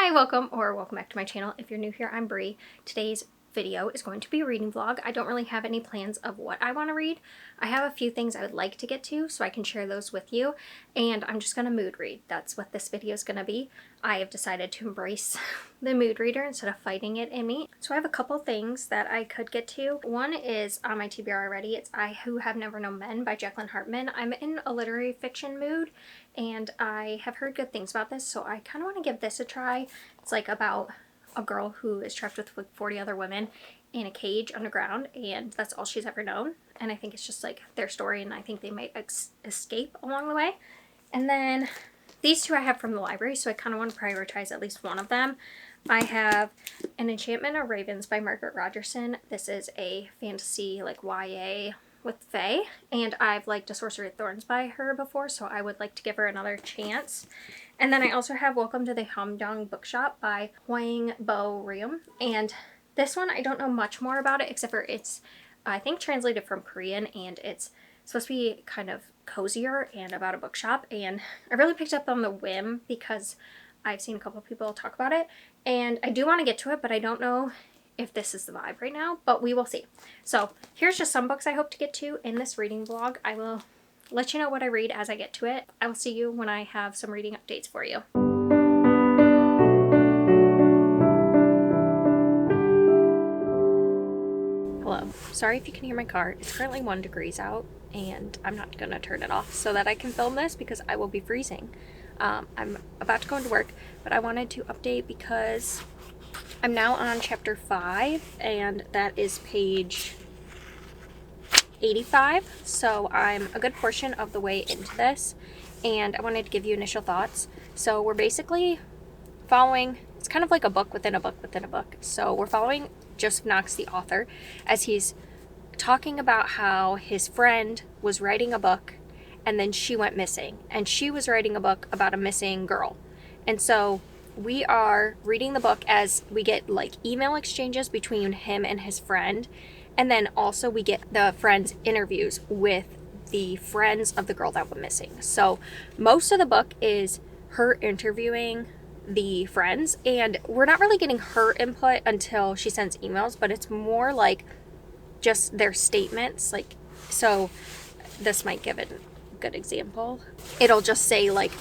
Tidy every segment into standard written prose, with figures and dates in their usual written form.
Hi, welcome back to my channel. If you're new here, I'm Bree. Today's video is going to be a reading vlog. I don't really have any plans of what I want to read. I have a few things I would like to get to so I can share those with you, and I'm just going to mood read. That's what this video is going to be. I have decided to embrace the mood reader instead of fighting it in me. So I have a couple things that I could get to. One is on my TBR already. It's I Who Have Never Known Men by Jacqueline Hartman. I'm in a literary fiction mood and I have heard good things about this, so I kind of want to give this a try. It's like about a girl who is trapped with 40 other women in a cage underground, and that's all she's ever known. And I think it's just like their story, and I think they might escape along the way. And then these two I have from the library, so I kind of want to prioritize at least one of them. I have An Enchantment of Ravens by Margaret Rogerson. This is a fantasy, like YA with fae, and I've liked A Sorcery of Thorns by her before, so I would like to give her another chance. And then I also have Welcome to the Hamdong Bookshop by Hwang Bo Reum, and this one I don't know much more about it except for it's I think translated from Korean, and it's supposed to be kind of cozier and about a bookshop, and I really picked up on the whim because I've seen a couple of people talk about it, and I do want to get to it, but I don't know if this is the vibe right now, but we will see. So here's just some books I hope to get to in this reading vlog. I will let you know what I read as I get to it. I will see you when I have some reading updates for you. Hello. Sorry if you can hear my car. It's currently 1 degree out and I'm not gonna turn it off so that I can film this because I will be freezing. I'm about to go into work, but I wanted to update because I'm now on chapter 5, and that is page 85, so I'm a good portion of the way into this, and I wanted to give you initial thoughts. So we're basically following, it's kind of like a book within a book within a book. So we're following Joseph Knox, the author, as he's talking about how his friend was writing a book and then she went missing, and she was writing a book about a missing girl. And so we are reading the book as we get like email exchanges between him and his friend, and then also we get the friend's interviews with the friends of the girl that went missing. So most of the book is her interviewing the friends, and we're not really getting her input until she sends emails, but it's more like just their statements. Like, so this might give it a good example. It'll just say like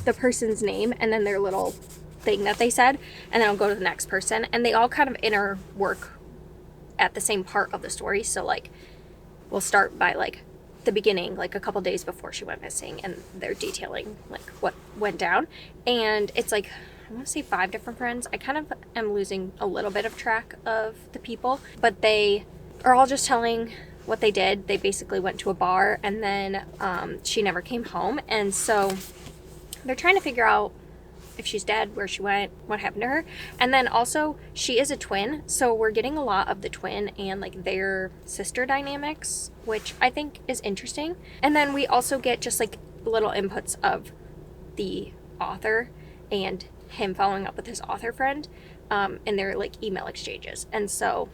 the person's name and then their little thing that they said, and then I'll go to the next person, and they all kind of interwork at the same part of the story. So like we'll start by like the beginning, like a couple days before she went missing, and they're detailing like what went down, and it's like I want to say 5 different friends. I kind of am losing a little bit of track of the people, but they are all just telling what they did. They basically went to a bar, and then she never came home, and so they're trying to figure out if she's dead, where she went, what happened to her. And then also she is a twin, so we're getting a lot of the twin and like their sister dynamics, which I think is interesting. And then we also get just like little inputs of the author and him following up with his author friend in their like email exchanges. And so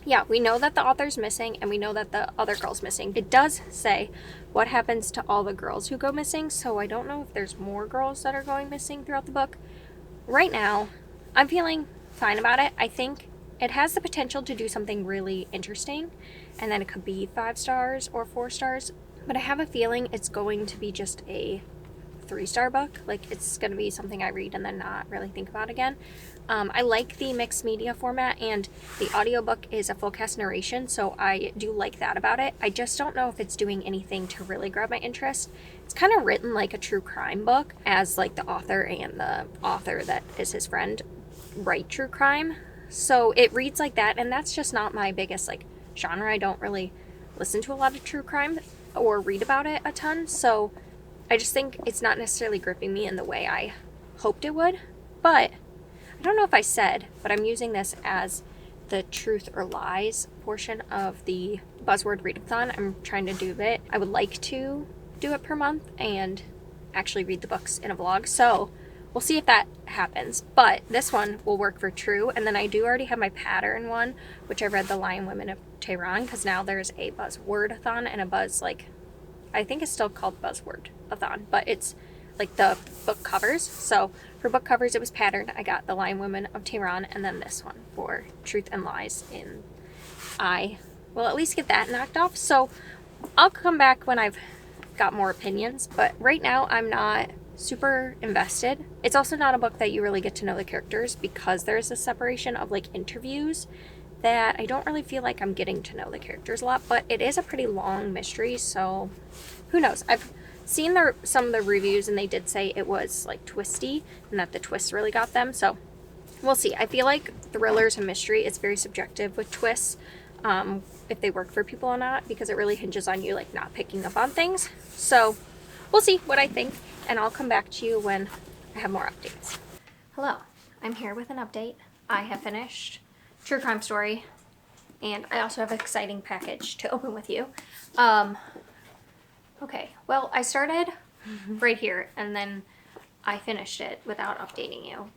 yeah, we know that the author's missing, and we know that the other girl's missing. It does say what happens to all the girls who go missing, so I don't know if there's more girls that are going missing throughout the book. Right now, I'm feeling fine about it. I think it has the potential to do something really interesting, and then it could be 5 stars or 4 stars, but I have a feeling it's going to be just a 3-star book. Like, it's going to be something I read and then not really think about again. I like the mixed media format, and the audiobook is a full cast narration, so I do like that about it. I just don't know if it's doing anything to really grab my interest. It's kind of written like a true crime book, as like the author and the author that is his friend write true crime. So it reads like that, and that's just not my biggest like genre. I don't really listen to a lot of true crime or read about it a ton, so I just think it's not necessarily gripping me in the way I hoped it would. But I don't know if I said, but I'm using this as the truth or lies portion of the buzzword readathon. I'm trying to do it. I would like to do it per month and actually read the books in a vlog. So we'll see if that happens. But this one will work for true. And then I do already have my pattern one, which I read The Lion Women of Tehran, because now there's a buzzword-a-thon and a buzz, like, I think it's still called buzzword-a-thon, but it's like the book covers. So for book covers, it was patterned. I got The Lion Women of Tehran, and then this one for Truth and Lies. And I will at least get that knocked off. So I'll come back when I've got more opinions, but right now I'm not super invested. It's also not a book that you really get to know the characters because there's a separation of like interviews that I don't really feel like I'm getting to know the characters a lot, but it is a pretty long mystery, so who knows. I've seen some of the reviews and they did say it was like twisty and that the twists really got them, so we'll see. I feel like thrillers and mystery, it's very subjective with twists, if they work for people or not, because it really hinges on you like not picking up on things. So we'll see what I think, and I'll come back to you when I have more updates. Hello, I'm here with an update. I have finished True Crime Story, and I also have an exciting package to open with you. Okay, well, I started right here, and then I finished it without updating you.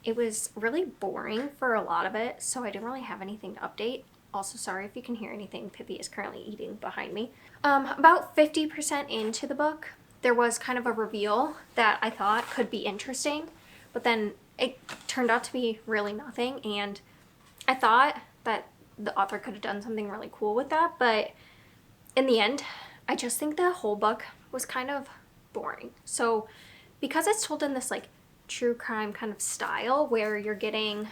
It was really boring for a lot of it, so I didn't really have anything to update. Also, sorry if you can hear anything. Pippi is currently eating behind me. About 50% into the book, there was kind of a reveal that I thought could be interesting, but then it turned out to be really nothing, and I thought that the author could have done something really cool with that, but in the end, I just think the whole book was kind of boring. So because it's told in this like true crime kind of style where you're getting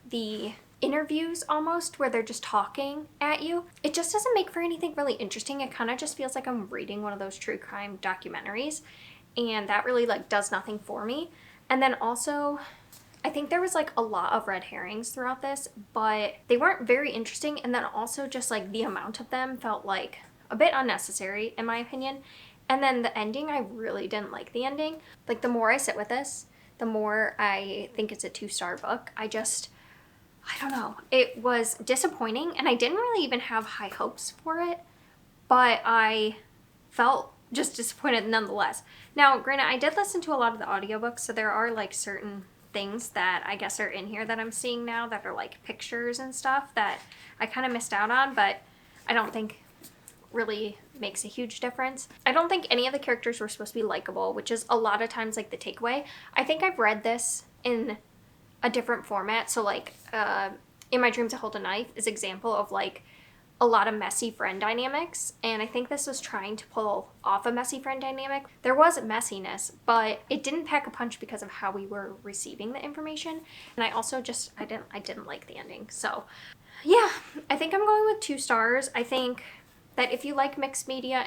the interviews almost where they're just talking at you, it just doesn't make for anything really interesting. It kind of just feels like I'm reading one of those true crime documentaries, and that really like does nothing for me. And then also I think there was like a lot of red herrings throughout this, but they weren't very interesting, and then also just like the amount of them felt like a bit unnecessary in my opinion. And then the ending, I really didn't like the ending. Like the more I sit with this, the more I think it's a 2-star book. I don't know. It was disappointing, and I didn't really even have high hopes for it, but I felt just disappointed nonetheless. Now, granted, I did listen to a lot of the audiobooks, so there are like certain things that I guess are in here that I'm seeing now that are like pictures and stuff that I kind of missed out on, but I don't think really makes a huge difference. I don't think any of the characters were supposed to be likable, which is a lot of times like the takeaway. I think I've read this in a different format, so like In My Dreams I Hold a Knife is example of like a lot of messy friend dynamics, and I think this was trying to pull off a messy friend dynamic. There was messiness, but it didn't pack a punch because of how we were receiving the information, and I also just I didn't like the ending. So yeah, I think I'm going with 2 stars. I think that if you like mixed media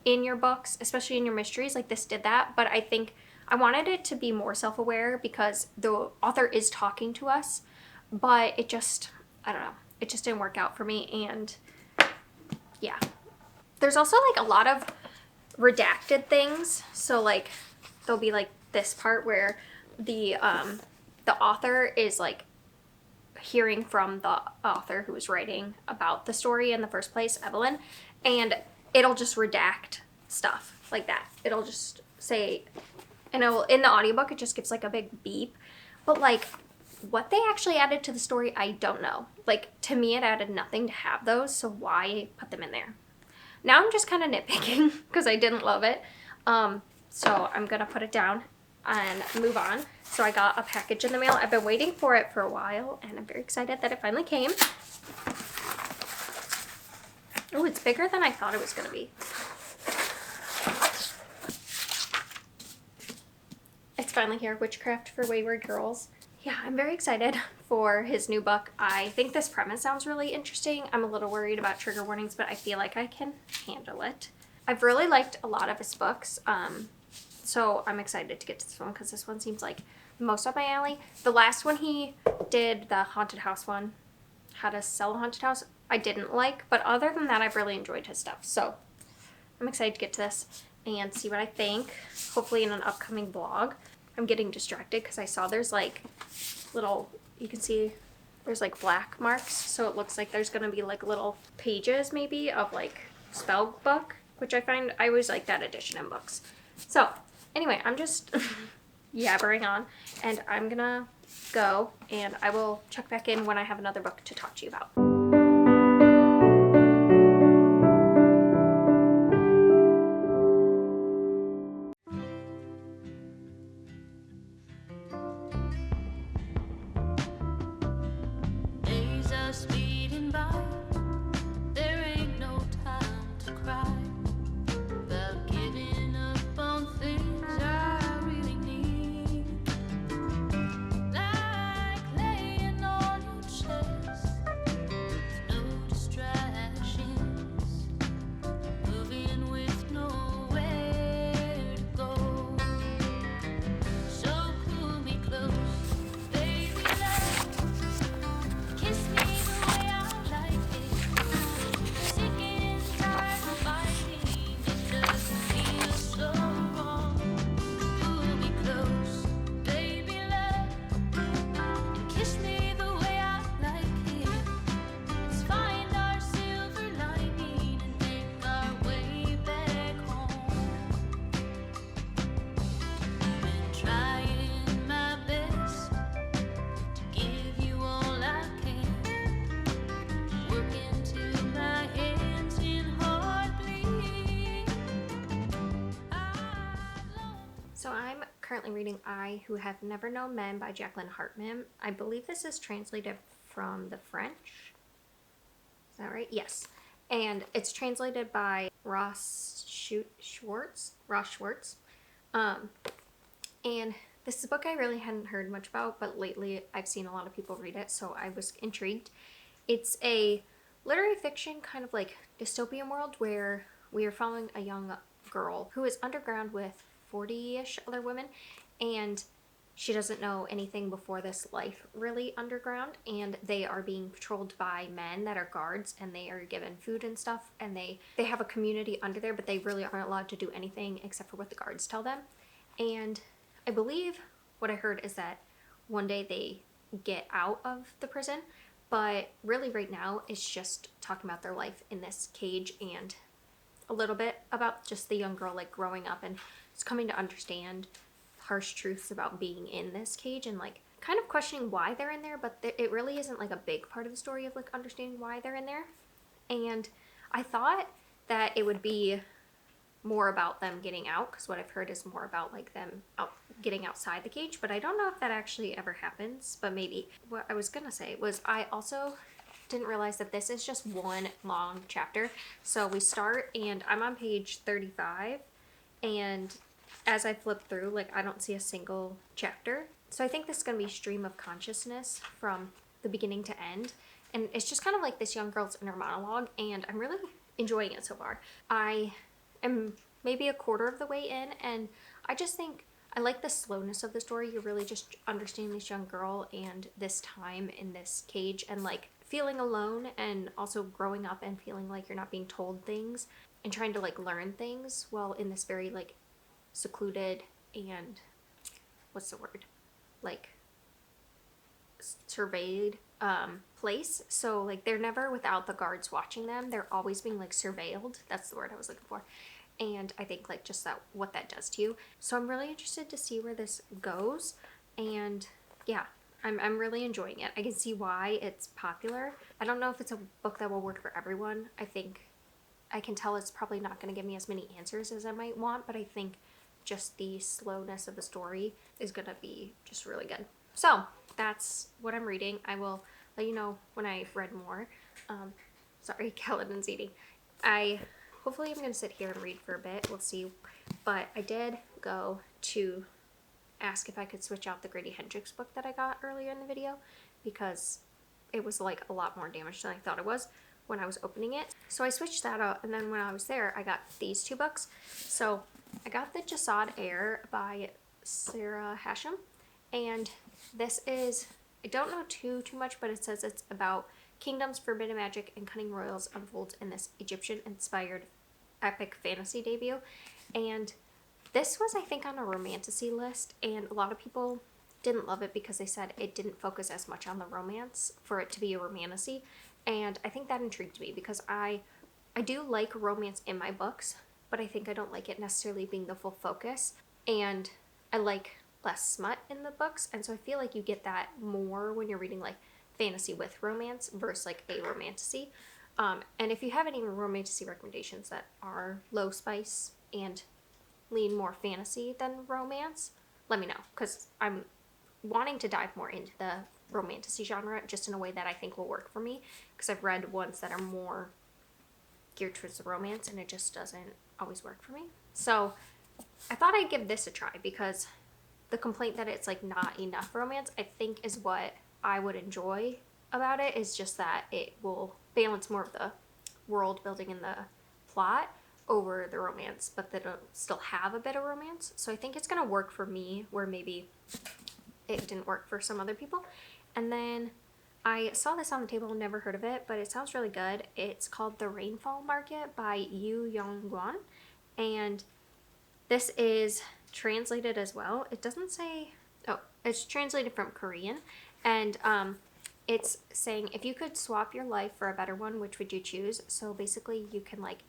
in your books, especially in your mysteries, like this did that, but I think I wanted it to be more self-aware because the author is talking to us, but it just, I don't know, it just didn't work out for me. And yeah, there's also like a lot of redacted things. So like there'll be like this part where the author is like hearing from the author who was writing about the story in the first place, Evelyn, and it'll just redact stuff like that. It'll just say, and in the audiobook, it just gives like a big beep. But like what they actually added to the story, I don't know. Like to me, it added nothing to have those, so why put them in there? Now I'm just kind of nitpicking because I didn't love it. So I'm gonna put it down and move on. So I got a package in the mail. I've been waiting for it for a while, and I'm very excited that it finally came. Oh, it's bigger than I thought it was gonna be. It's finally here, Witchcraft for Wayward Girls. Yeah, I'm very excited for his new book. I think this premise sounds really interesting. I'm a little worried about trigger warnings, but I feel like I can handle it. I've really liked a lot of his books, so I'm excited to get to this one because this one seems like most up my alley. The last one he did, the haunted house one, How to Sell a Haunted House, I didn't like, but other than that, I've really enjoyed his stuff. So I'm excited to get to this and see what I think, hopefully in an upcoming vlog. I'm getting distracted because I saw there's like little, you can see there's like black marks, so it looks like there's gonna be like little pages maybe of like spell book, which I find I always like that edition in books. So anyway, I'm just yabbering on, and I'm gonna go, and I will check back in when I have another book to talk to you about. currently reading I Who Have Never Known Men by Jacqueline Hartman. I believe this is translated from the French. Is that right? Yes. And it's translated by Ross Schwartz. And this is a book I really hadn't heard much about, but lately I've seen a lot of people read it, so I was intrigued. It's a literary fiction kind of like dystopian world where we are following a young girl who is underground with 40-ish other women, and she doesn't know anything before this life really underground, and they are being patrolled by men that are guards, and they are given food and stuff, and they have a community under there, but they really aren't allowed to do anything except for what the guards tell them. And I believe what I heard is that one day they get out of the prison, but really right now it's just talking about their life in this cage and a little bit about just the young girl like growing up and just coming to understand harsh truths about being in this cage and like kind of questioning why they're in there, but it really isn't like a big part of the story of like understanding why they're in there. And I thought that it would be more about them getting out, because what I've heard is more about like them getting outside the cage, but I don't know if that actually ever happens, but maybe. What I was gonna say was I also didn't realize that this is just one long chapter. So we start and I'm on page 35, and as I flip through, like I don't see a single chapter. So I think this is gonna be stream of consciousness from the beginning to end, and it's just kind of like this young girl's inner monologue, and I'm really enjoying it so far. I am maybe a quarter of the way in, and I just think I like the slowness of the story. You're really just understanding this young girl and this time in this cage and like feeling alone, and also growing up and feeling like you're not being told things and trying to like learn things while in this very like secluded and what's the word, like surveyed place. So like they're never without the guards watching them, they're always being like surveilled. That's the word I was looking for. And I think like just that, what that does to you. So I'm really interested to see where this goes, and yeah, I'm really enjoying it. I can see why it's popular. I don't know if it's a book that will work for everyone. I think I can tell it's probably not going to give me as many answers as I might want, but I think just the slowness of the story is going to be just really good. So that's what I'm reading. I will let you know when I've read more. Sorry, Kaladin's eating. Hopefully I'm going to sit here and read for a bit. We'll see. But I did go to ask if I could switch out the Grady Hendrix book that I got earlier in the video, because it was like a lot more damaged than I thought it was when I was opening it. So I switched that out, and then when I was there, I got these two books. So I got the Jasad Heir by Sarah Hashem, and this is, I don't know too much, but it says it's about kingdoms, forbidden magic, and cunning royals unfolds in this Egyptian-inspired epic fantasy debut. And this was, I think, on a romantasy list, and a lot of people didn't love it because they said it didn't focus as much on the romance for it to be a romantasy. And I think that intrigued me, because I do like romance in my books, but I think I don't like it necessarily being the full focus. And I like less smut in the books, and so I feel like you get that more when you're reading like fantasy with romance versus like a romantasy. And if you have any romantasy recommendations that are low spice and lean more fantasy than romance, let me know, because I'm wanting to dive more into the romantasy genre just in a way that I think will work for me, because I've read ones that are more geared towards the romance and it just doesn't always work for me. So I thought I'd give this a try, because the complaint that it's like not enough romance, I think, is what I would enjoy about it, is just that it will balance more of the world building and the plot over the romance, but that it'll still have a bit of romance. So I think it's gonna work for me where maybe it didn't work for some other people. And then I saw this on the table, never heard of it, but it sounds really good. It's called The Rainfall Market by Yu Yong Guan, and this is translated as well. It doesn't say, oh, it's translated from Korean, and it's saying, if you could swap your life for a better one, which would you choose? So basically you can like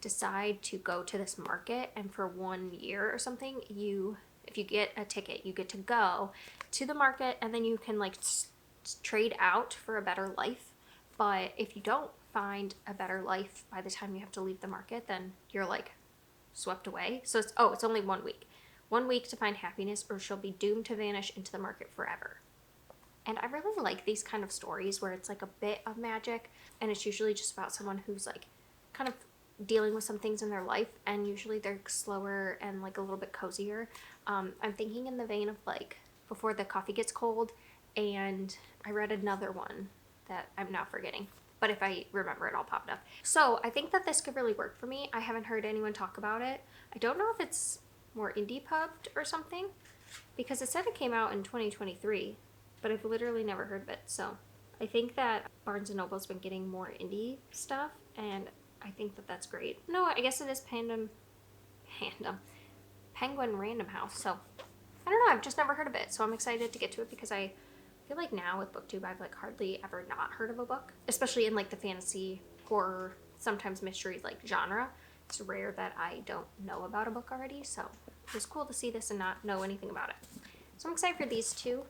decide to go to this market, and for 1 year or something, if you get a ticket, you get to go to the market, and then you can like trade out for a better life. But if you don't find a better life by the time you have to leave the market, then you're like swept away. So it's only 1 week, 1 week to find happiness, or she'll be doomed to vanish into the market forever. And I really like these kind of stories where it's like a bit of magic, and it's usually just about someone who's like kind of dealing with some things in their life, and usually they're slower and like a little bit cozier. I'm thinking in the vein of like Before the Coffee Gets Cold, and I read another one that I'm now forgetting, but if I remember it, I'll pop it up. So I think that this could really work for me. I haven't heard anyone talk about it. I don't know if it's more indie pubbed or something, because it said it came out in 2023, but I've literally never heard of it. So I think that Barnes & Noble's been getting more indie stuff, and I think that that's great. No, I guess it is Penguin Random House. So I don't know, I've just never heard of it. So I'm excited to get to it, because I feel like now with booktube I've like hardly ever not heard of a book, especially in like the fantasy, horror, sometimes mystery like genre. It's rare that I don't know about a book already, so it was cool to see this and not know anything about it. So I'm excited for these two.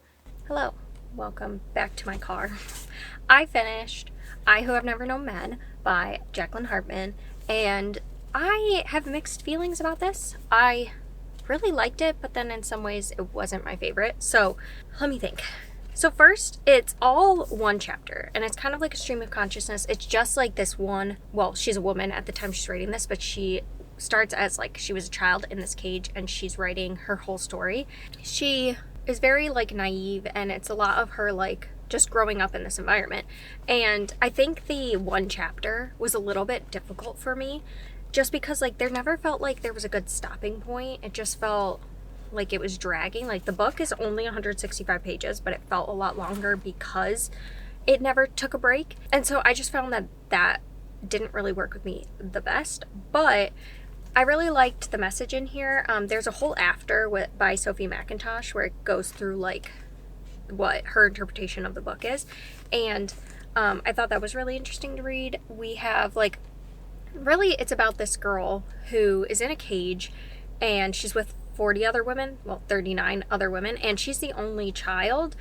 Hello, welcome back to my car. I finished I Who Have Never Known Men by Jacqueline Hartman, and I have mixed feelings about this. I really liked it, but then in some ways it wasn't my favorite. So let me think. So first, it's all one chapter, and it's kind of like a stream of consciousness. It's just like this one, well, she's a woman at the time she's writing this, but she starts as like she was a child in this cage, and she's writing her whole story. She is very like naive, and it's a lot of her like just growing up in this environment. And I think the one chapter was a little bit difficult for me, just because like there never felt like there was a good stopping point. It just felt like it was dragging. Like the book is only 165 pages, but it felt a lot longer because it never took a break. And so I just found that that didn't really work with me the best, but I really liked the message in here. There's a whole after by Sophie McIntosh where it goes through like what her interpretation of the book is, and I thought that was really interesting to read. We have like, really it's about this girl who is in a cage, and she's with 40 other women, well 39 other women, and she's the only child.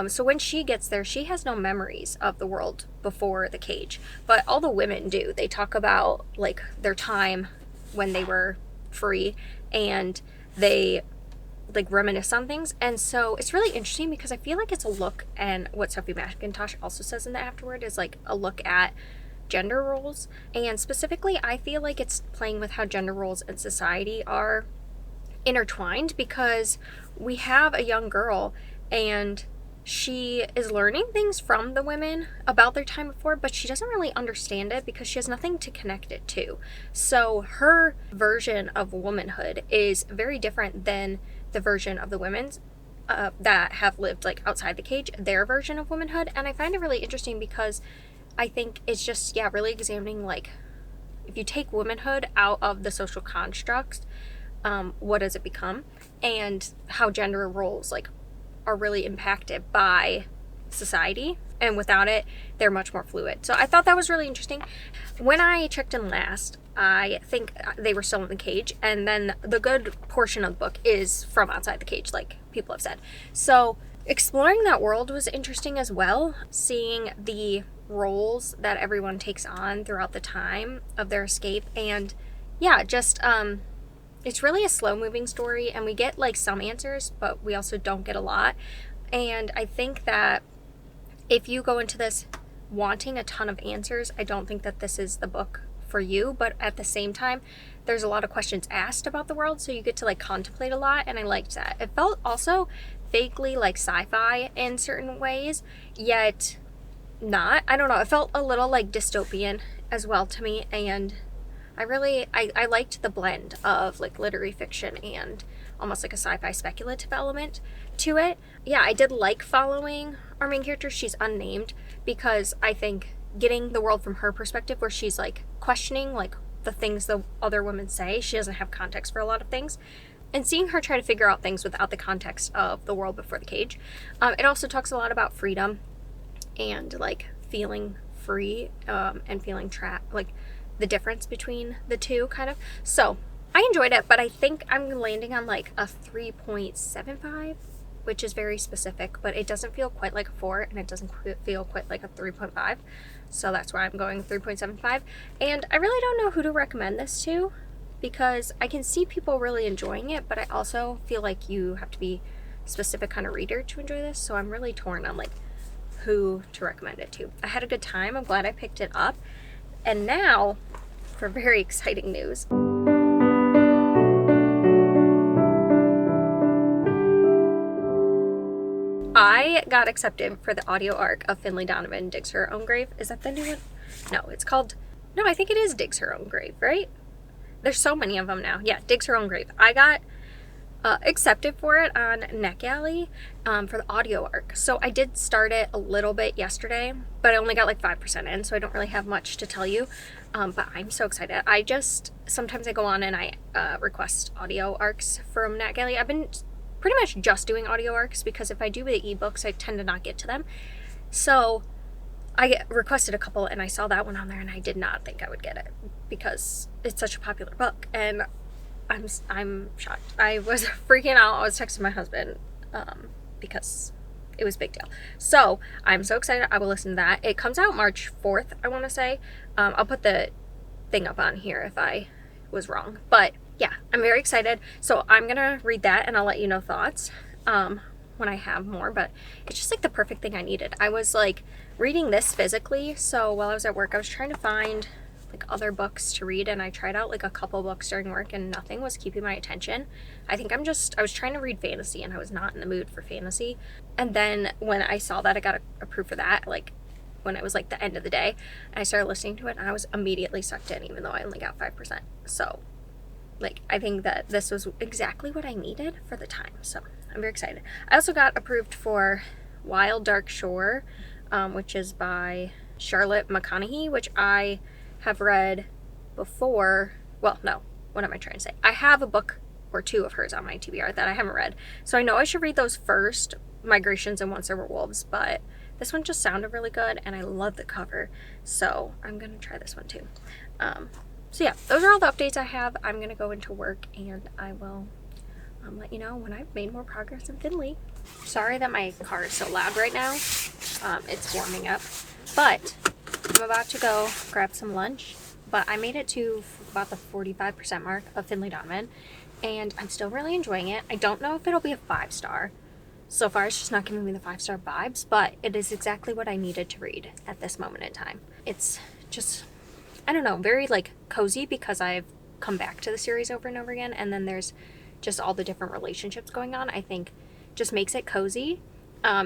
So when she gets there, she has no memories of the world before the cage, but all the women do. They talk about like their time when they were free, and they like reminisce on things. And so it's really interesting because I feel like it's a look, and what Sophie McIntosh also says in the afterword is like a look at gender roles, and specifically I feel like it's playing with how gender roles in society are intertwined, because we have a young girl and she is learning things from the women about their time before, but she doesn't really understand it because she has nothing to connect it to. So her version of womanhood is very different than the version of the women's that have lived like outside the cage, their version of womanhood. And I find it really interesting because I think it's just, yeah, really examining like, if you take womanhood out of the social constructs, what does it become, and how gender roles like are really impacted by society, and without it they're much more fluid. So I thought that was really interesting. When I checked in last, I think they were still in the cage, and then the good portion of the book is from outside the cage, like people have said. So exploring that world was interesting as well, seeing the roles that everyone takes on throughout the time of their escape. And yeah, just it's really a slow moving story, and we get like some answers, but we also don't get a lot. And I think that if you go into this wanting a ton of answers, I don't think that this is the book for you. But at the same time, there's a lot of questions asked about the world, so you get to like contemplate a lot, and I liked that. It felt also vaguely like sci-fi in certain ways, yet not. I don't know, it felt a little like dystopian as well to me, and I liked the blend of like literary fiction and almost like a sci-fi speculative element to it. Yeah, I did like following our main character. She's unnamed, because I think getting the world from her perspective, where she's like questioning like the things the other women say, she doesn't have context for a lot of things, and seeing her try to figure out things without the context of the world before the cage. It also talks a lot about freedom and like feeling free, and feeling trapped, like the difference between the two kind of. So I enjoyed it, but I think I'm landing on like a 3.75, which is very specific, but it doesn't feel quite like a 4, and it doesn't feel quite like a 3.5. So that's why I'm going 3.75. And I really don't know who to recommend this to, because I can see people really enjoying it, but I also feel like you have to be a specific kind of reader to enjoy this. So I'm really torn on like who to recommend it to. I had a good time. I'm glad I picked it up. And now for very exciting news. I got accepted for the audio arc of Finlay Donovan Digs Her Own Grave. Is that the new one? No, it's called, no, I think it is Digs Her Own Grave, right? There's so many of them now. Yeah, Digs Her Own Grave. I got accepted for it on NetGalley for the audio arc. So I did start it a little bit yesterday, but I only got like 5% in, so I don't really have much to tell you. But I'm so excited. Sometimes I go on and I request audio arcs from NetGalley. I've been pretty much just doing audio arcs because if I do the ebooks, I tend to not get to them. So I requested a couple and I saw that one on there and I did not think I would get it because it's such a popular book, and I'm shocked. I was freaking out. I was texting my husband because it was a big deal. So I'm so excited. I will listen to that. It comes out March 4th, I want to say. I'll put the thing up on here if I was wrong. But yeah, I'm very excited. So I'm going to read that and I'll let you know thoughts when I have more. But it's just like the perfect thing I needed. I was like reading this physically. So while I was at work, I was trying to find like other books to read, and I tried out like a couple books during work and nothing was keeping my attention. I was trying to read fantasy and I was not in the mood for fantasy. And then when I saw that I got approved for that, like when it was like the end of the day, and I started listening to it and I was immediately sucked in, even though I only got 5%. So like I think that this was exactly what I needed for the time. So I'm very excited. I also got approved for Wild Dark Shore, which is by Charlotte McConaughey, which I have read before. Well, no, what am I trying to say? I have a book or two of hers on my TBR that I haven't read. So I know I should read those first, Migrations and Once There Were Wolves, but this one just sounded really good and I love the cover. So I'm going to try this one too. So yeah, those are all the updates I have. I'm going to go into work and I will let you know when I've made more progress in Finley. Sorry that my car is so loud right now. It's warming up, but I'm about to go grab some lunch, but I made it to about the 45% mark of Finlay Donovan, and I'm still really enjoying it. I don't know if it'll be a 5-star. So far, it's just not giving me the 5-star vibes, but it is exactly what I needed to read at this moment in time. It's just, I don't know, very like cozy because I've come back to the series over and over again, and then there's just all the different relationships going on. I think just makes it cozy,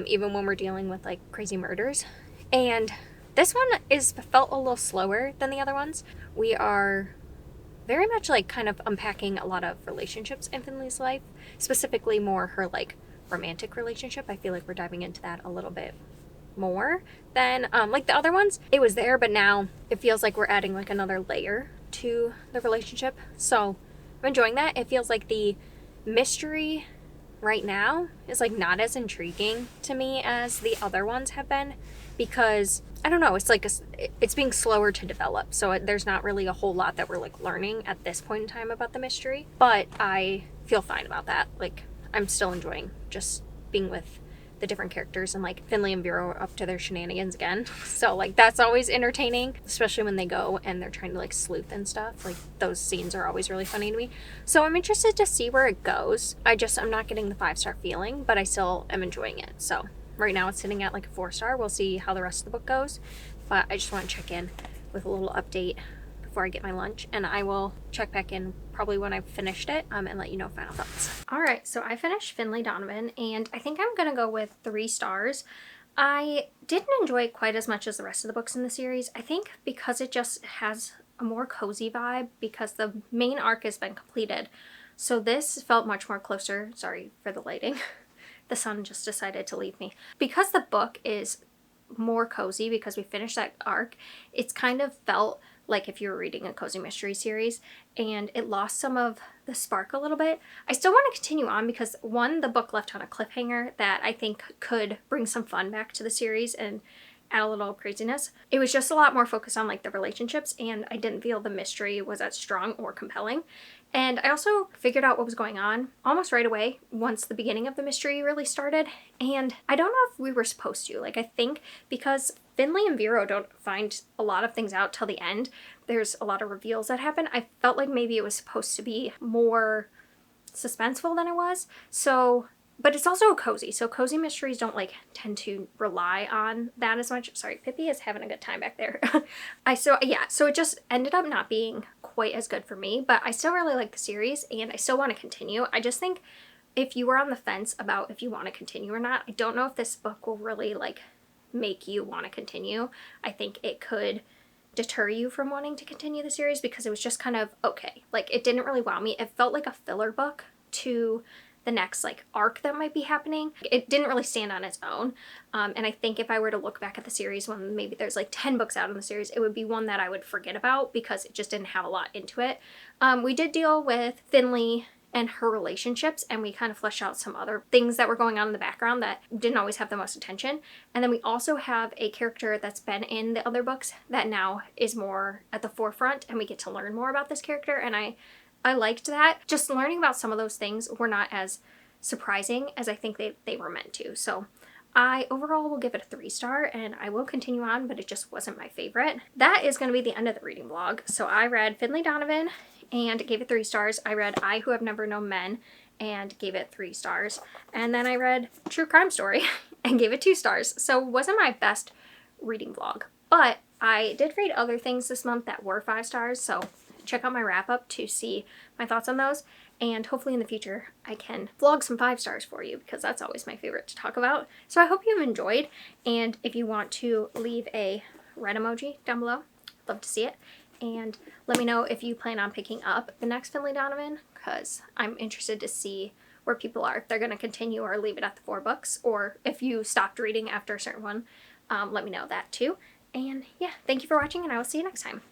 even when we're dealing with like crazy murders. And this one felt a little slower than the other ones. We are very much like kind of unpacking a lot of relationships in Finley's life, specifically more her like romantic relationship. I feel like we're diving into that a little bit more than like the other ones. It was there, but now it feels like we're adding like another layer to the relationship. So I'm enjoying that. It feels like the mystery right now is like not as intriguing to me as the other ones have been, because I don't know, it's like it's being slower to develop, so there's not really a whole lot that we're like learning at this point in time about the mystery, but I feel fine about that. Like I'm still enjoying just being with the different characters, and like Finley and Vero are up to their shenanigans again, so like that's always entertaining, especially when they go and they're trying to like sleuth and stuff. Like those scenes are always really funny to me, so I'm interested to see where it goes. I'm not getting the 5-star feeling, but I still am enjoying it. So right now it's sitting at like a 4-star. We'll see how the rest of the book goes, but I just want to check in with a little update before I get my lunch, and I will check back in probably when I've finished it and let you know final thoughts. All right, so I finished Finlay Donovan, and I think I'm gonna go with 3 stars. I didn't enjoy it quite as much as the rest of the books in the series. I think because it just has a more cozy vibe, because the main arc has been completed. So this felt much more closer. Sorry for the lighting. The sun just decided to leave me. Because the book is more cozy, because we finished that arc, it's kind of felt like if you were reading a cozy mystery series, and it lost some of the spark a little bit. I still want to continue on because, one, the book left on a cliffhanger that I think could bring some fun back to the series and add a little craziness. It was just a lot more focused on like the relationships, and I didn't feel the mystery was as strong or compelling. And I also figured out what was going on almost right away once the beginning of the mystery really started. And I don't know if we were supposed to. Like, I think because Finley and Vero don't find a lot of things out till the end, there's a lot of reveals that happen. I felt like maybe it was supposed to be more suspenseful than it was. So, but it's also cozy. So cozy mysteries don't like tend to rely on that as much. Sorry, Pippi is having a good time back there. So it just ended up not being quite as good for me, but I still really like the series and I still want to continue. I just think if you were on the fence about if you want to continue or not, I don't know if this book will really like make you want to continue. I think it could deter you from wanting to continue the series because it was just kind of okay. Like, it didn't really wow me. It felt like a filler book to the next like arc that might be happening. It didn't really stand on its own. And I think if I were to look back at the series when maybe there's like 10 books out in the series, it would be one that I would forget about because it just didn't have a lot into it. We did deal with Finley and her relationships, and we kind of fleshed out some other things that were going on in the background that didn't always have the most attention. And then we also have a character that's been in the other books that now is more at the forefront, and we get to learn more about this character, and I liked that. Just learning about some of those things were not as surprising as I think they were meant to. So I overall will give it a 3-star, and I will continue on, but it just wasn't my favorite. That is going to be the end of the reading vlog. So I read Finley Donovan and gave it 3 stars. I read I Who Have Never Known Men and gave it 3 stars. And then I read True Crime Story and gave it 2 stars. So it wasn't my best reading vlog, but I did read other things this month that were 5 stars. So check out my wrap up to see my thoughts on those. And hopefully in the future I can vlog some 5 stars for you because that's always my favorite to talk about. So I hope you've enjoyed. And if you want to leave a red emoji down below, I'd love to see it. And let me know if you plan on picking up the next Finley Donovan, because I'm interested to see where people are. If they're going to continue or leave it at the 4 books, or if you stopped reading after a certain one, let me know that too. And yeah, thank you for watching, and I will see you next time.